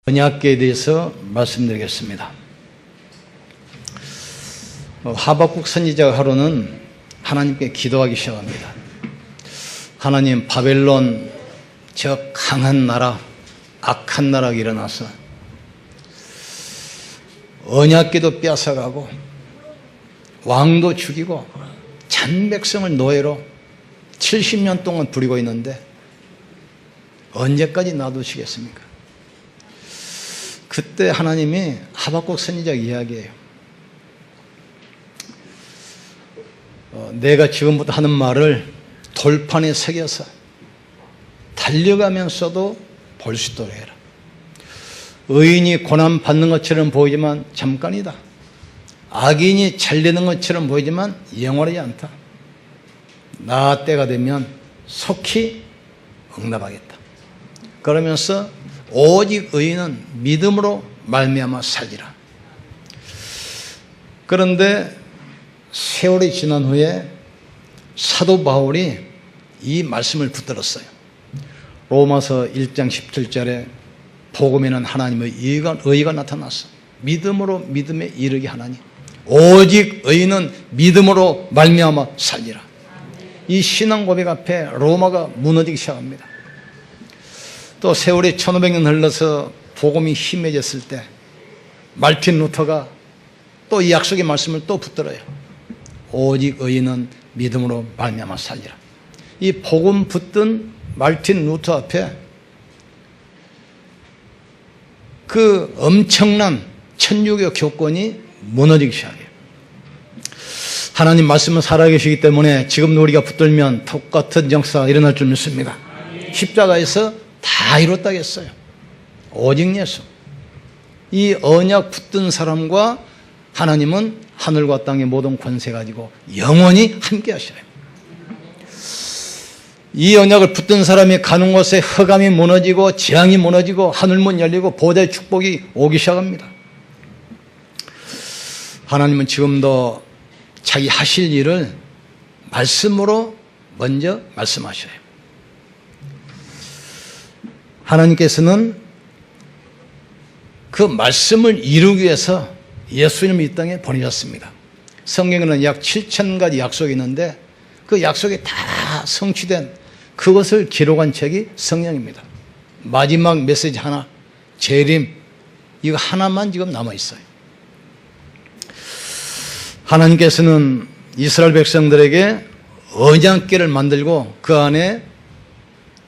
언약궤에 대해서 말씀드리겠습니다. 하박국 선지자가 하루는 하나님께 기도하기 시작합니다. 하나님, 바벨론 저 강한 나라, 악한 나라가 일어나서 언약궤도 뺏어가고 왕도 죽이고 전 백성을 노예로 70년 동안 부리고 있는데 언제까지 놔두시겠습니까? 그때 하나님이 하박국 선지자가 이야기해요. 내가 지금부터 하는 말을 돌판에 새겨서 달려가면서도 볼 수 있도록 해라. 의인이 고난받는 것처럼 보이지만 잠깐이다. 악인이 잘되는 것처럼 보이지만 영원하지 않다. 나 때가 되면 속히 응답하겠다. 그러면서 오직 의인은 믿음으로 말미암아 살리라. 그런데 세월이 지난 후에 사도 바울이 이 말씀을 붙들었어요. 로마서 1장 17절에 복음에는 하나님의 의가 나타났어. 믿음으로 믿음에 이르게 하나니 오직 의인은 믿음으로 말미암아 살리라. 이 신앙 고백 앞에 로마가 무너지기 시작합니다. 또 세월이 1500년 흘러서 복음이 힘해졌을 때 말틴 루터가 또 이 약속의 말씀을 또 붙들어요. 오직 의인은 믿음으로 말미암아 살리라. 이 복음 붙든 말틴 루터 앞에 그 엄청난 천주교 교권이 무너지기 시작해요. 하나님 말씀은 살아계시기 때문에 지금 우리가 붙들면 똑같은 역사가 일어날 줄 믿습니다. 십자가에서 다 이뤘다겠어요. 오직 예수. 이 언약 붙든 사람과 하나님은 하늘과 땅의 모든 권세 가지고 영원히 함께 하시래요. 이 언약을 붙든 사람이 가는 곳에 흑암이 무너지고 재앙이 무너지고 하늘문 열리고 보좌의 축복이 오기 시작합니다. 하나님은 지금도 자기 하실 일을 말씀으로 먼저 말씀하셔요. 하나님께서는 그 말씀을 이루기 위해서 예수님을 이 땅에 보내셨습니다. 성경에는 약 7,000가지 약속이 있는데 그 약속이 다 성취된 그것을 기록한 책이 성경입니다. 마지막 메시지 하나, 재림, 이거 하나만 지금 남아있어요. 하나님께서는 이스라엘 백성들에게 언약궤를 만들고 그 안에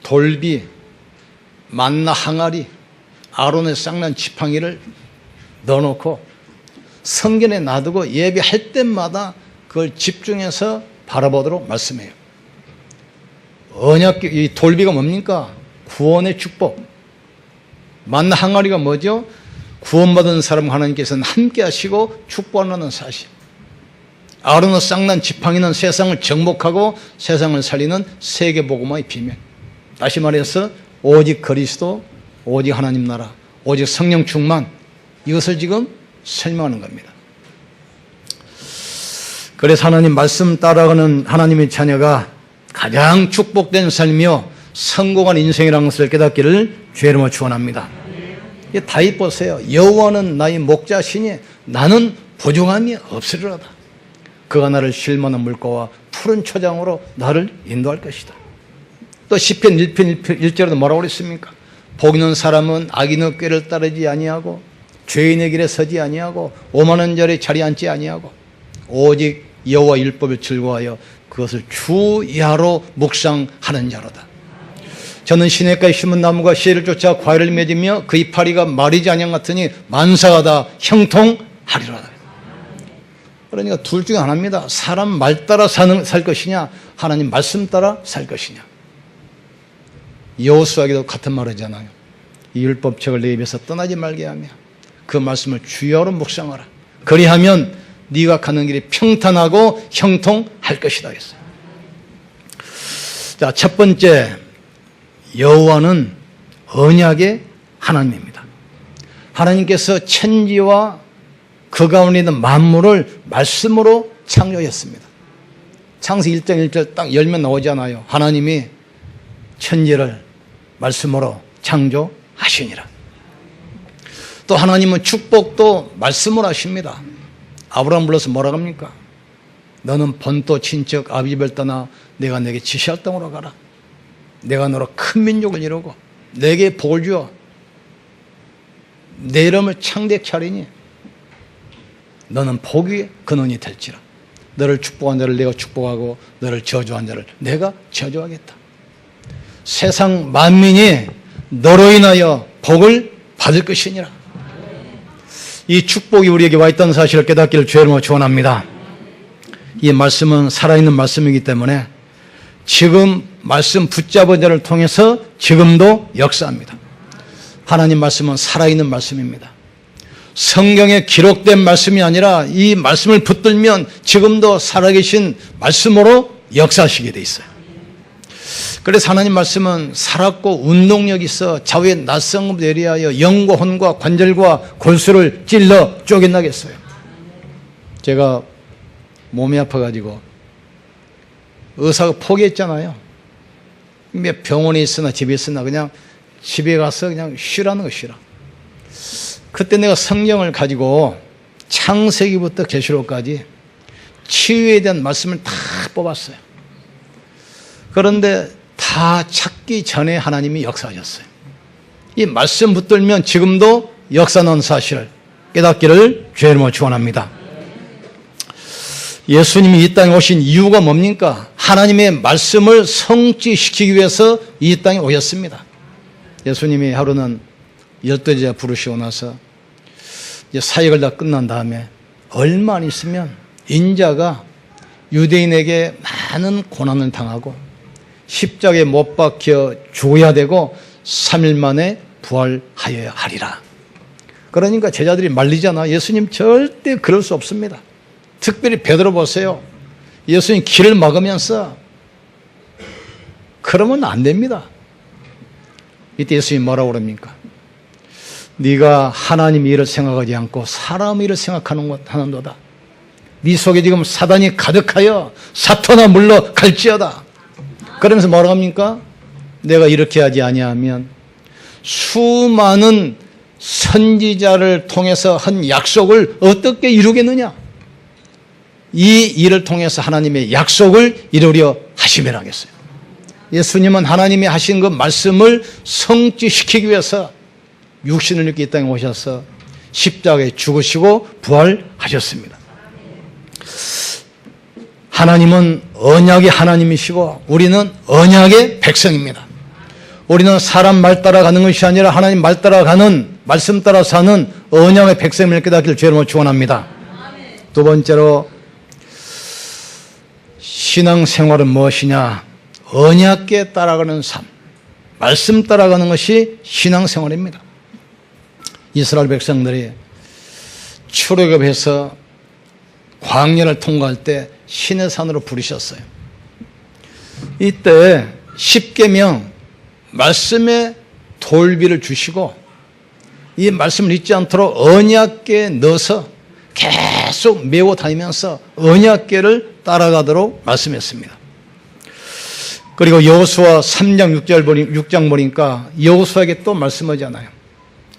돌비, 만나 항아리, 아론의 쌍난 지팡이를 넣어놓고 성전에 놔두고 예배할 때마다 그걸 집중해서 바라보도록 말씀해요. 언약궤, 이 돌비가 뭡니까? 구원의 축복. 만나 항아리가 뭐죠? 구원받은 사람 하나님께서는 함께 하시고 축복하는 사실. 아론의 쌍난 지팡이는 세상을 정복하고 세상을 살리는 세계복음화의 비밀. 다시 말해서 오직 그리스도, 오직 하나님 나라, 오직 성령 충만, 이것을 지금 설명하는 겁니다. 그래서 하나님 말씀 따라가는 하나님의 자녀가 가장 축복된 삶이요 성공한 인생이라는 것을 깨닫기를 주의 이름으로 축원합니다. 다윗 보세요. 여호와는 나의 목자시니 나는 부족함이 없으리로다. 그가 나를 쉴만한 물가와 푸른 초장으로 나를 인도할 것이다. 또 시편 1편 1절에도 뭐라고 그랬습니까? 복 있는 사람은 악인의 꾀를 따르지 아니하고 죄인의 길에 서지 아니하고 오만한 자리에 자리 앉지 아니하고 오직 여호와 율법을 즐거워하여 그것을 주야로 묵상하는 자로다. 저는 시냇가에 심은 나무가 씨를 쫓아 과일을 맺으며 그 이파리가 마르지 아니한 같으니 만사가 다 형통하리로다. 그러니까 둘 중에 하나입니다. 사람 말 따라 살 것이냐, 하나님 말씀 따라 살 것이냐. 여호수아에게도 같은 말 하잖아요. 이 율법책을 내 입에서 떠나지 말게 하며 그 말씀을 주야로 묵상하라. 그리하면 네가 가는 길이 평탄하고 형통할 것이다 했어요. 자, 첫 번째, 여호와는 언약의 하나님입니다. 하나님께서 천지와 그 가운데 있는 만물을 말씀으로 창조했습니다. 창세기 1장 1절 딱 열면 나오잖아요. 하나님이 천지를 말씀으로 창조하시니라. 또 하나님은 축복도 말씀을 하십니다. 아브라함 불러서 뭐라고 합니까? 너는 본토 친척 아비집을 떠나 내가 내게 지시할 땅으로 가라. 내가 너로 큰 민족을 이루고 내게 복을 주어 내 이름을 창대케 하리니 너는 복의 근원이 될지라. 너를 축복한 자를 내가 축복하고 너를 저주한 자를 내가 저주하겠다. 세상 만민이 너로 인하여 복을 받을 것이니라. 이 축복이 우리에게 와 있다는 사실을 깨닫기를 주의 이름으로 축원합니다. 이 말씀은 살아있는 말씀이기 때문에 지금 말씀 붙잡은 자를 통해서 지금도 역사합니다. 하나님 말씀은 살아있는 말씀입니다. 성경에 기록된 말씀이 아니라 이 말씀을 붙들면 지금도 살아계신 말씀으로 역사하시게 돼 있어요. 그래서 하나님 말씀은 살았고 운동력이 있어 좌우의 낯선 것을 예리하여 영과 혼과 관절과 골수를 찔러 쪼개나게 했어요. 제가 몸이 아파가지고 의사가 포기했잖아요. 병원에 있으나 집에 있으나 그냥 집에 가서 그냥 쉬라는 거 쉬라. 그때 내가 성경을 가지고 창세기부터 계시록까지 치유에 대한 말씀을 다 뽑았어요. 그런데 다 찾기 전에 하나님이 역사하셨어요. 이 말씀 붙들면 지금도 역사하는 사실을 깨닫기를 주의 이름으로 축원합니다. 예수님이 이 땅에 오신 이유가 뭡니까? 하나님의 말씀을 성취시키기 위해서 이 땅에 오셨습니다. 예수님이 하루는 12제자 부르시고 나서 이제 사역을 다 끝난 다음에 얼마 안 있으면 인자가 유대인에게 많은 고난을 당하고 십자가에 못 박혀 죽어야 되고 3일 만에 부활하여야 하리라. 그러니까 제자들이 말리잖아. 예수님 절대 그럴 수 없습니다. 특별히 베드로 보세요. 예수님 길을 막으면서 그러면 안 됩니다. 이때 예수님이 뭐라고 그럽니까? 네가 하나님 일을 생각하지 않고 사람 일을 생각하는 것 하는도다. 네 속에 지금 사단이 가득하여 사탄아 물러갈지어다. 그러면서 뭐라고 합니까? 내가 이렇게 하지 아니하면 수많은 선지자를 통해서 한 약속을 어떻게 이루겠느냐? 이 일을 통해서 하나님의 약속을 이루려 하심이라 하겠어요. 예수님은 하나님이 하신 그 말씀을 성취시키기 위해서 육신을 입고 이 땅에 오셔서 십자가에 죽으시고 부활하셨습니다. 하나님은 언약의 하나님이시고 우리는 언약의 백성입니다. 우리는 사람 말 따라가는 것이 아니라 하나님 말 따라가는 말씀 따라 사는 언약의 백성을 깨닫기를 주의 이름으로 축원합니다. 두 번째로 신앙생활은 무엇이냐? 언약에 따라가는 삶, 말씀 따라가는 것이 신앙생활입니다. 이스라엘 백성들이 출애굽해서 광야를 통과할 때 시내산으로 부르셨어요. 이때 십계명 말씀의 돌비를 주시고 이 말씀을 잊지 않도록 언약궤에 넣어서 계속 메고 다니면서 언약궤를 따라가도록 말씀했습니다. 그리고 여호수아 3장 6장 보니까 여호수아에게 또 말씀하잖아요.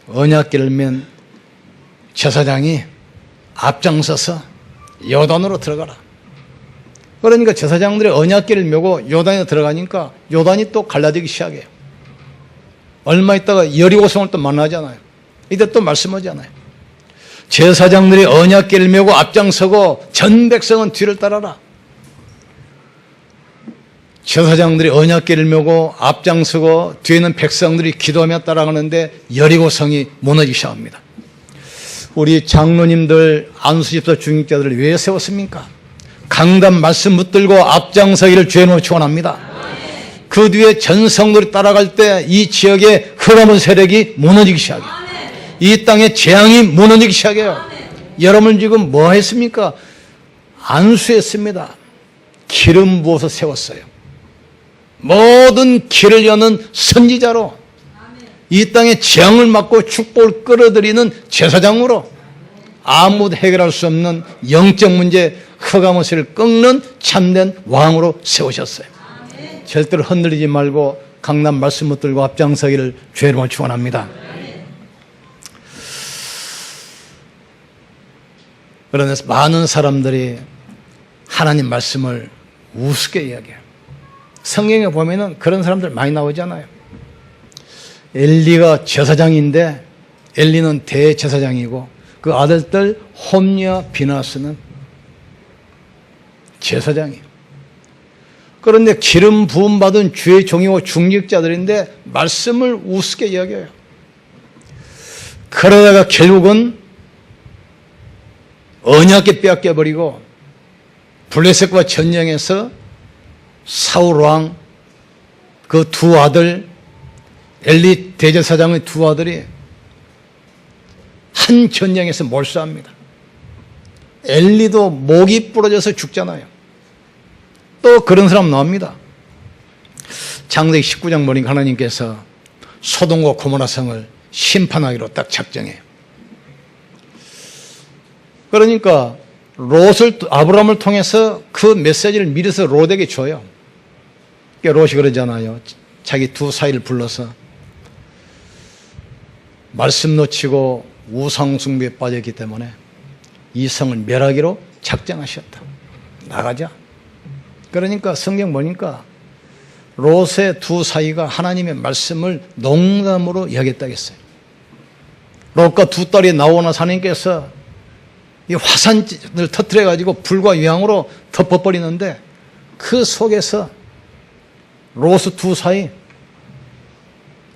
언약궤를 맨 제사장이 앞장서서 요단으로 들어가라. 그러니까 제사장들이 언약궤를 메고 요단에 들어가니까 요단이 또 갈라지기 시작해요. 얼마 있다가 여리고성을 또 만나잖아요. 이때 또 말씀하잖아요. 제사장들이 언약궤를 메고 앞장서고 전 백성은 뒤를 따라라. 제사장들이 언약궤를 메고 앞장서고 뒤에는 백성들이 기도하며 따라가는데 여리고성이 무너지기 시작합니다. 우리 장로님들 안수집사 중직자들을 왜 세웠습니까? 강단 말씀 붙들고 앞장서기를 주의 이름으로 축원합니다. 그 뒤에 전성들이 따라갈 때 이 지역의 흑암의 세력이 무너지기 시작해요. 이 땅의 재앙이 무너지기 시작해요. 여러분 지금 뭐 했습니까? 안수했습니다. 기름 부어서 세웠어요. 모든 길을 여는 선지자로 이 땅의 재앙을 막고 축복을 끌어들이는 제사장으로 아무도 해결할 수 없는 영적 문제 흑암의 세를 꺾는 참된 왕으로 세우셨어요. 절대로 흔들리지 말고 강남 말씀 붙들고 앞장서기를 주의 이름으로 축원합니다. 그러면서 많은 사람들이 하나님 말씀을 우습게 이야기해요. 성경에 보면은 그런 사람들 많이 나오잖아요. 엘리가 제사장인데 엘리는 대제사장이고 그 아들들 홈리와 비나스는 제사장이에요. 그런데 기름 부음 받은 주의 종이고 중직자들인데 말씀을 우습게 이야기해요. 그러다가 결국은 언약궤 빼앗겨버리고 블레셋과 전쟁에서 사울 왕 그 두 아들 엘리 대제사장의 두 아들이 한 전쟁에서 몰수합니다. 엘리도 목이 부러져서 죽잖아요. 또 그런 사람 나옵니다. 창세기 19장 보니까 하나님께서 소돔과 고모라 성을 심판하기로 딱 작정해요. 그러니까 아브라함을 통해서 그 메시지를 미리서 롯에게 줘요. 롯이 그러잖아요. 자기 두 사이를 불러서 말씀 놓치고 우상 숭배에 빠졌기 때문에 이 성을 멸하기로 작정하셨다. 나가자. 그러니까 성경 보니까 롯의 두 사이가 하나님의 말씀을 농담으로 여겼다고 했어요. 롯과 두 딸이 나오고 나서 하나님께서 이 화산을 터뜨려가지고 불과 유황으로 덮어버리는데 그 속에서 롯의 두 사이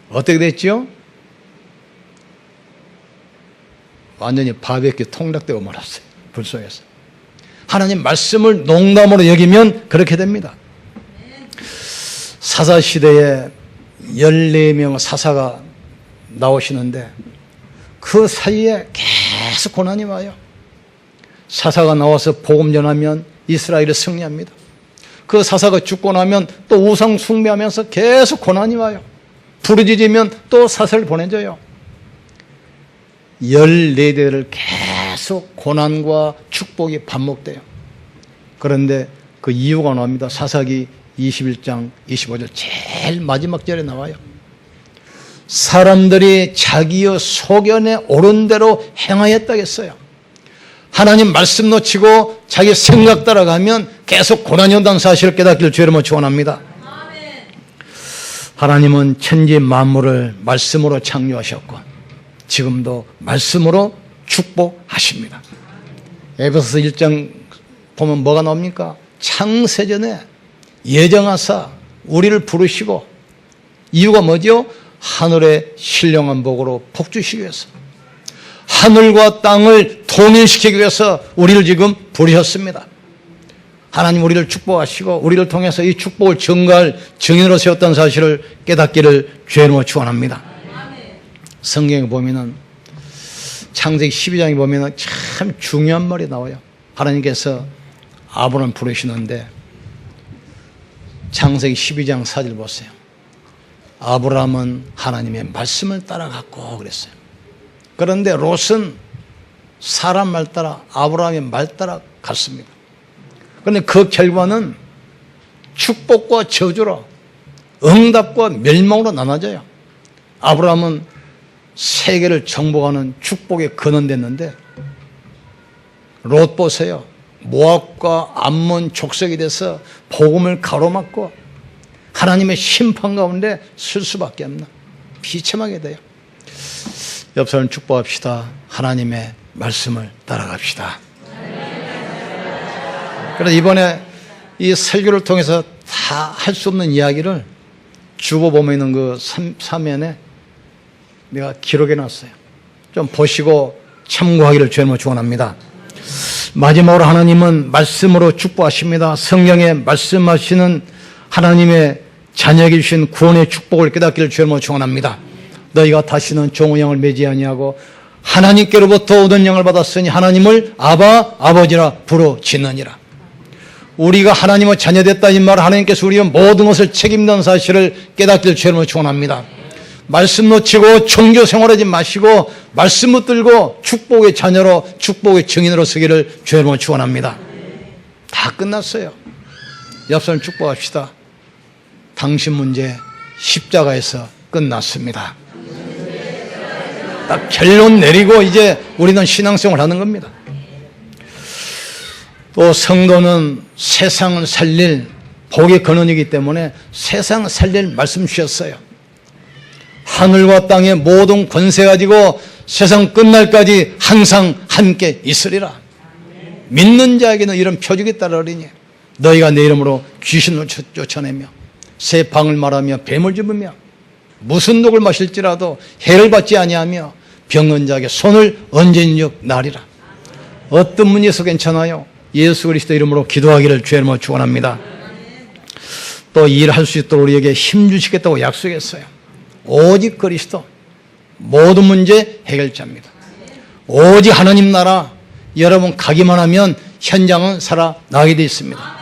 어떻게 됐죠? 완전히 바베큐 통닭되고 말았어요. 불 속에서. 하나님 말씀을 농담으로 여기면 그렇게 됩니다. 사사시대에 14명 사사가 나오시는데 그 사이에 계속 고난이 와요. 사사가 나와서 복음 전하면 이스라엘이 승리합니다. 그 사사가 죽고 나면 또 우상 숭배하면서 계속 고난이 와요. 부르짖으면 또 사사를 보내줘요. 14대를 계속 고난과 축복이 반복돼요. 그런데 그 이유가 나옵니다. 사사기 21장 25절 제일 마지막 절에 나와요. 사람들이 자기의 소견에 옳은 대로 행하였다고 했어요. 하나님 말씀 놓치고 자기 생각 따라가면 계속 고난이 온다는 사실을 깨닫기를 주의 이름으로 축원합니다. 하나님은 천지 만물을 말씀으로 창조하셨고 지금도 말씀으로 축복하십니다. 에베소서 1장 보면 뭐가 나옵니까? 창세전에 예정하사 우리를 부르시고 이유가 뭐죠? 하늘의 신령한 복으로 복주시기 위해서 하늘과 땅을 통일시키기 위해서 우리를 지금 부르셨습니다. 하나님 우리를 축복하시고 우리를 통해서 이 축복을 증거할 증인으로 세웠다는 사실을 깨닫기를 주의 이름으로 축원합니다. 성경에 보면은 창세기 12장에 보면은 참 중요한 말이 나와요. 하나님께서 아브라함을 부르시는데 창세기 12장 4절 보세요. 아브라함은 하나님의 말씀을 따라갔고 그랬어요. 그런데 롯은 사람 말 따라 아브라함의 말 따라 갔습니다. 그런데 그 결과는 축복과 저주로 응답과 멸망으로 나눠져요. 아브라함은 세계를 정복하는 축복의 근원됐는데 롯 보세요. 모압과 암몬 족속이 돼서 복음을 가로막고 하나님의 심판 가운데 쓸 수밖에 없는 비참하게 돼요. 옆 사람 축복합시다. 하나님의 말씀을 따라갑시다. 그래서 이번에 이 설교를 통해서 다 할 수 없는 이야기를 주보 보면은 그 3면에 내가 기록해 놨어요. 좀 보시고 참고하기를 주님으로 축원합니다. 마지막으로 하나님은 말씀으로 축복하십니다. 성경에 말씀하시는 하나님의 자녀에게 주신 구원의 축복을 깨닫기를 주님으로 축원합니다. 너희가 다시는 종의 영을 매지 아니하고 하나님께로부터 얻은 영을 받았으니 하나님을 아바 아버지라 부르짖느니라. 우리가 하나님의 자녀됐다 이 말을 하나님께서 우리의 모든 것을 책임다는 사실을 깨닫기를 주님으로 축원합니다. 말씀 놓치고 종교 생활하지 마시고 말씀 붙들고 축복의 자녀로 축복의 증인으로 서기를 주님으로 축원합니다. 다 끝났어요. 옆 사람 축복합시다. 당신 문제 십자가에서 끝났습니다. 딱 결론 내리고 이제 우리는 신앙생활 하는 겁니다. 또 성도는 세상을 살릴 복의 근원이기 때문에 세상을 살릴 말씀 주셨어요. 하늘과 땅의 모든 권세 가지고 세상 끝날까지 항상 함께 있으리라. 믿는 자에게는 이런 표적이 따르리니 너희가 내 이름으로 귀신을 쫓아내며 새 방을 말하며 뱀을 집으며 무슨 독을 마실지라도 해를 받지 아니하며 병든 자에게 손을 얹은 나리라. 어떤 문이 있어 괜찮아요. 예수 그리스도 이름으로 기도하기를 주의 이름으로 축원합니다. 또 일할 수 있도록 우리에게 힘 주시겠다고 약속했어요. 오직 그리스도 모든 문제 해결자입니다. 오직 하나님 나라 여러분 가기만 하면 현장은 살아나게 되어 있습니다.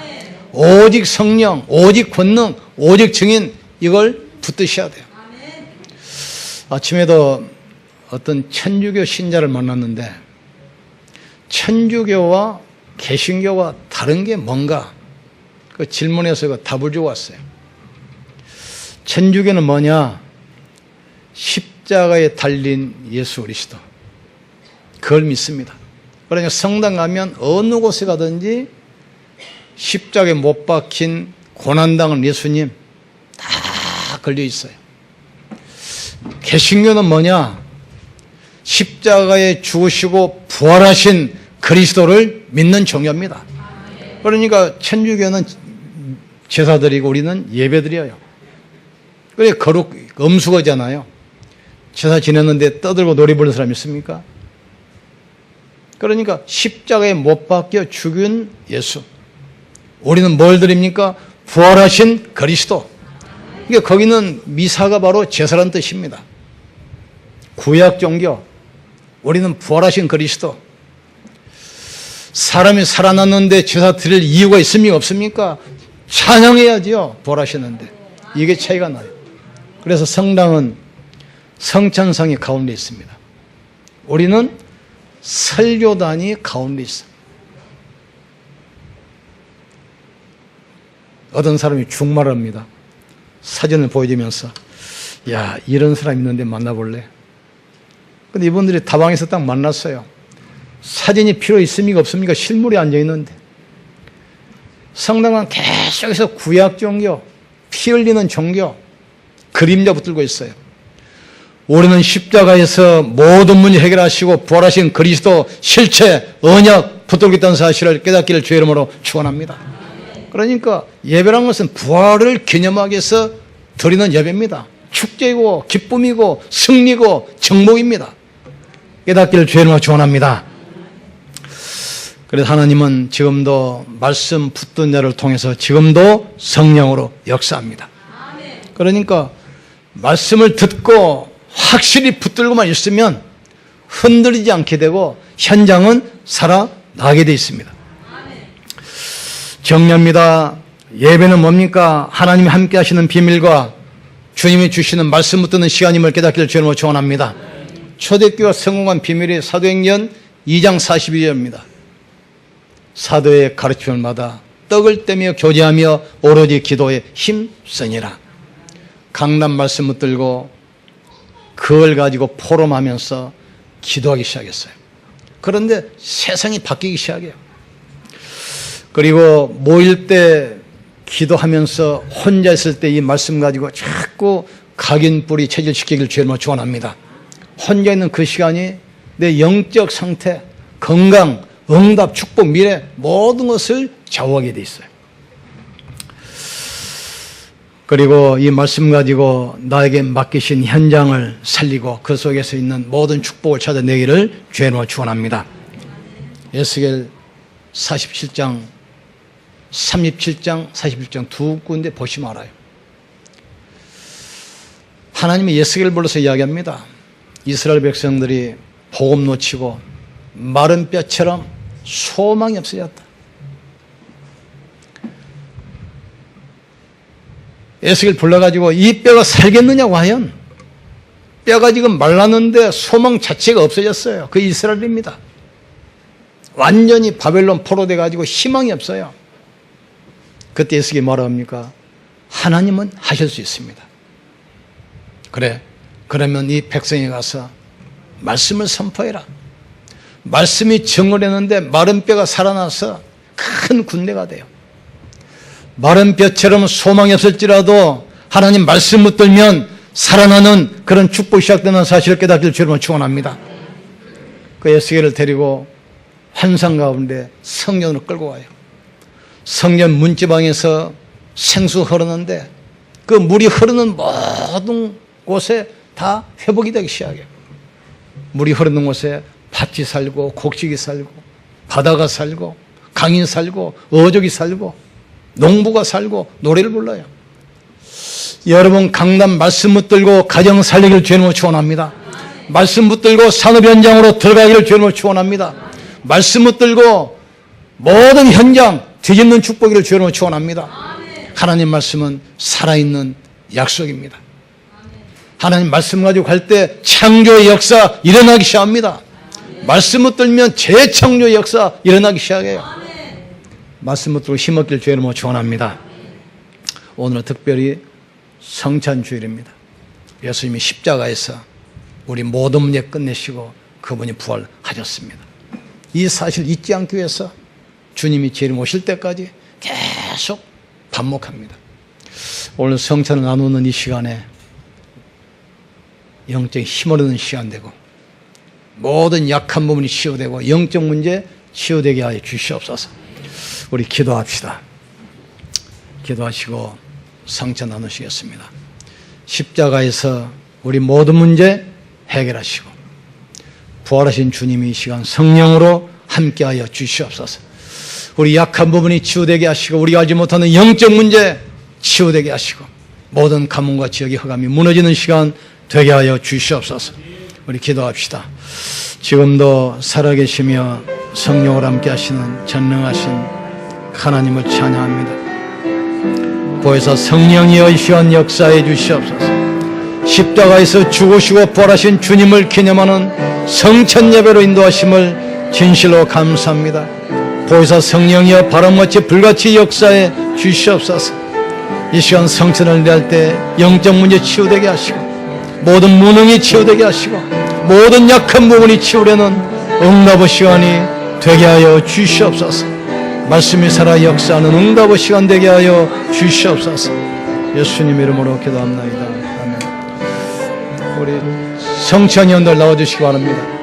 오직 성령, 오직 권능, 오직 증인 이걸 붙드셔야 돼요. 아침에도 어떤 천주교 신자를 만났는데 천주교와 개신교와 다른 게 뭔가 그 질문에서 그 답을 주고 왔어요. 천주교는 뭐냐? 십자가에 달린 예수 그리스도 그걸 믿습니다. 그러니까 성당 가면 어느 곳에 가든지 십자가에 못 박힌 고난당한 예수님 다 걸려 있어요. 개신교는 뭐냐? 십자가에 죽으시고 부활하신 그리스도를 믿는 종교입니다. 그러니까 천주교는 제사 드리고 우리는 예배 드려요. 그래 거룩 음수거잖아요. 제사 지냈는데 떠들고 노래 부르는 사람 있습니까? 그러니까 십자가에 못 박혀 죽은 예수. 우리는 뭘 드립니까? 부활하신 그리스도. 그러니까 거기는 미사가 바로 제사라는 뜻입니다. 구약 종교. 우리는 부활하신 그리스도. 사람이 살아났는데 제사 드릴 이유가 있습니까? 없습니까? 찬양해야지요. 부활하셨는데. 이게 차이가 나요. 그래서 성당은 성찬상이 가운데 있습니다. 우리는 설교단이 가운데 있어요. 어떤 사람이 중말합니다. 사진을 보여주면서 야 이런 사람 있는데 만나볼래? 근데 이분들이 다방에서 딱 만났어요. 사진이 필요 있습니까? 없습니까? 실물이 앉아있는데 성당은 계속해서 구약 종교, 피 흘리는 종교, 그림자 붙들고 있어요. 우리는 십자가에서 모든 문제 해결하시고 부활하신 그리스도 실체, 언약 붙들고 있다는 사실을 깨닫기를 주의 이름으로 축원합니다. 그러니까 예배란 것은 부활을 기념하기 위해서 드리는 예배입니다. 축제이고 기쁨이고 승리고 정복입니다. 깨닫기를 주의 이름으로 축원합니다. 그래서 하나님은 지금도 말씀 붙든 자를 통해서 지금도 성령으로 역사합니다. 그러니까 말씀을 듣고 확실히 붙들고만 있으면 흔들리지 않게 되고 현장은 살아나게 되어 있습니다. 정리합니다. 예배는 뭡니까? 하나님이 함께 하시는 비밀과 주님이 주시는 말씀 붙드는 시간임을 깨닫기를 주님으로 축원합니다. 초대교회가 성공한 비밀이 사도행전 2장 42절입니다. 사도의 가르침을 받아 떡을 떼며 교제하며 오로지 기도에 힘쓰니라. 강단 말씀 붙들고 그걸 가지고 포럼하면서 기도하기 시작했어요. 그런데 세상이 바뀌기 시작해요. 그리고 모일 때 기도하면서 혼자 있을 때 이 말씀 가지고 자꾸 각인뿌리 체질시키기를 주님으로 축원합니다. 혼자 있는 그 시간이 내 영적 상태, 건강, 응답, 축복, 미래 모든 것을 좌우하게 돼 있어요. 그리고 이 말씀 가지고 나에게 맡기신 현장을 살리고 그 속에서 있는 모든 축복을 찾아내기를 주의 이름으로 축원합니다. 에스겔 47장, 37장, 41장 두 군데 보시면 알아요. 하나님이 에스겔을 불러서 이야기합니다. 이스라엘 백성들이 복음 놓치고 마른 뼈처럼 소망이 없어졌다. 에스겔 불러가지고 이 뼈가 살겠느냐 과연? 뼈가 지금 말랐는데 소망 자체가 없어졌어요. 그 이스라엘입니다. 완전히 바벨론 포로돼 가지고 희망이 없어요. 그때 에스겔이 뭐라 합니까? 하나님은 하실 수 있습니다. 그래, 그러면 이 백성이 가서 말씀을 선포해라. 말씀이 증언했는데 마른 뼈가 살아나서 큰 군대가 돼요. 마른 뼈처럼 소망이 없을지라도 하나님 말씀 붙들면 살아나는 그런 축복이 시작되는 사실을 깨닫기를 주님으로 축원합니다. 그 에스겔을 데리고 환상 가운데 성전으로 끌고 와요. 성전 문지방에서 생수 흐르는데 그 물이 흐르는 모든 곳에 다 회복이 되기 시작해요. 물이 흐르는 곳에 밭이 살고 곡식이 살고 바다가 살고 강이 살고 어족이 살고 농부가 살고 노래를 불러요. 여러분 강남 말씀 붙들고 가정 살리기를 주님으로 축원합니다. 말씀 붙들고 산업 현장으로 들어가기를 주님으로 축원합니다. 말씀 붙들고 모든 현장 뒤집는 축복을 주님으로 축원합니다. 하나님 말씀은 살아있는 약속입니다. 하나님 말씀 가지고 갈 때 창조의 역사 일어나기 시작합니다. 말씀 붙들면 재창조의 역사 일어나기 시작해요. 말씀 붙들고 힘없기를 주님으로 축원합니다. 오늘은 특별히 성찬주일입니다. 예수님이 십자가에서 우리 모든 문제 끝내시고 그분이 부활하셨습니다. 이 사실 잊지 않기 위해서 주님이 재림 오실 때까지 계속 반복합니다. 오늘 성찬을 나누는 이 시간에 영적인 힘을 얻는 시간 되고 모든 약한 부분이 치유되고 영적 문제 치유되게 하여 주시옵소서. 우리 기도합시다. 기도하시고 성찬 나누시겠습니다. 십자가에서 우리 모든 문제 해결하시고 부활하신 주님이 이 시간 성령으로 함께하여 주시옵소서. 우리 약한 부분이 치유되게 하시고 우리가 알지 못하는 영적 문제 치유되게 하시고 모든 가문과 지역의 흑암이 무너지는 시간 되게 하여 주시옵소서. 우리 기도합시다. 지금도 살아계시며 성령으로 함께 하시는 전능하신 하나님을 찬양합니다. 보혜사 성령이여 이 시간 역사해 주시옵소서. 십자가에서 죽으시고 부활하신 주님을 기념하는 성찬 예배로 인도하심을 진실로 감사합니다. 보혜사 성령이여 바람같이 불같이 역사해 주시옵소서. 이 시간 성찬을 낼 때 영적 문제 치유되게 하시고 모든 무능이 치유되게 하시고 모든 약한 부분이 치유되는 응답의 시간이 되게 하여 주시옵소서. 말씀이 살아 역사하는 응답의 시간 되게 하여 주시옵소서. 예수님 이름으로 기도합나이다. 아멘. 우리 성찬위원들 나와주시기 바랍니다.